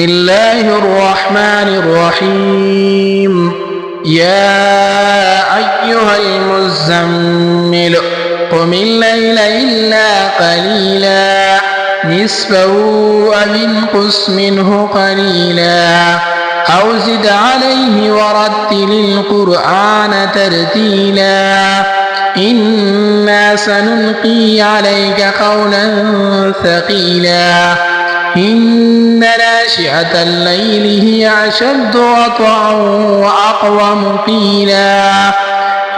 بسم الله الرحمن الرحيم. يا أيها المزمل قم الليل إلا قليلا نصفه أو انقص منه قليلا أو زد عليه ورتل القرآن ترتيلا إنا سنلقي عليك قولا ثقيلا إن ناشئة الليل هي أشد وطئا وأقوم قيلا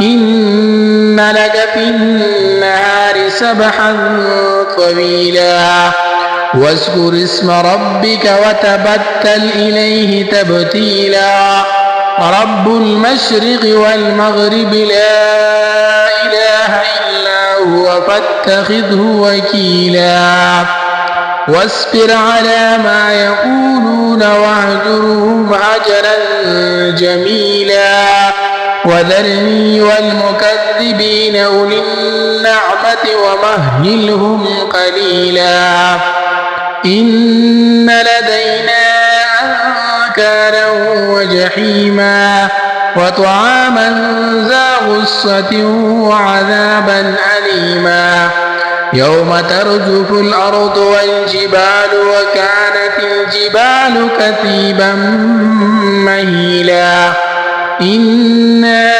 إن لك في النهار سبحا طويلا واذكر اسم ربك وتبتل إليه تبتيلا رب المشرق والمغرب لا إله إلا هو فاتخذه وكيلا واصبر على ما يقولون واهجرهم هجرا جميلا وذرني والمكذبين أولي النعمة ومهلهم قليلا إن لدينا أنكالا وجحيما وطعاما ذا غصة وعذابا أليما يوم ترجف الأرض والجبال وكانت الجبال كثيبا مهيلا إنا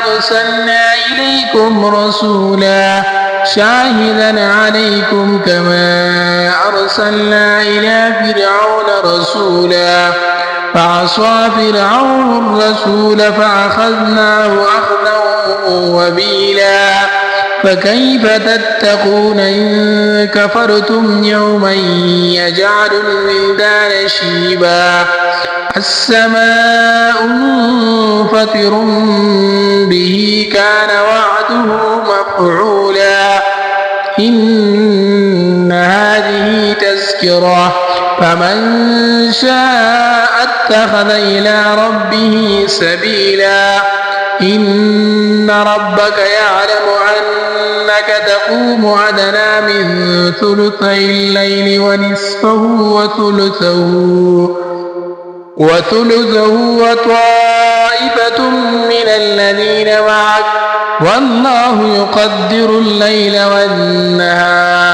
أرسلنا إليكم رسولا شاهدا عليكم كما أرسلنا إلى فرعون رسولا فعصى فرعون الرسول فأخذناه أخذا وبيلا فكيف تتقون إن كفرتم يوما يجعل الولدان شيبا السماء منفطر به كان وعده مفعولا إن هذه تذكرة فمن شاء اتخذ إلى ربه سبيلا إن ربك يعلم أنك تقوم أدنى من ثلثي الليل ونصفه وثلثه وطائفة من الذين معك والله يقدر الليل والنهار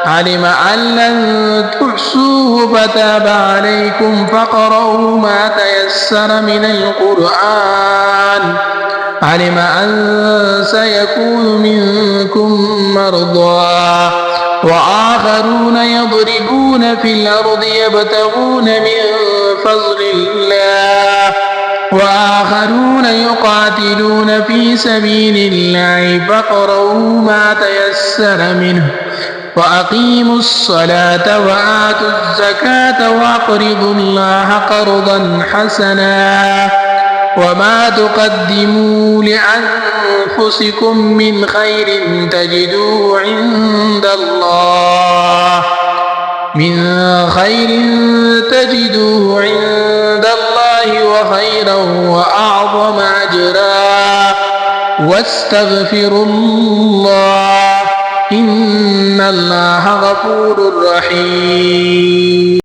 علم أن لن تحصوه فتاب عليكم فاقرؤوا ما تيسر من القرآن علم أن سيكون منكم مرضى وآخرون يضربون في الأرض يبتغون من فضل الله وآخرون يقاتلون في سبيل الله فاقرؤوا ما تيسر منه وأقيموا الصلاة وآتوا الزكاة وأقرضوا الله قرضا حسنا وما تقدموا لأنفسكم من خير تجدوه عند الله وخيرا وأعظم أجرا واستغفروا الله إن الله غفور رحيم.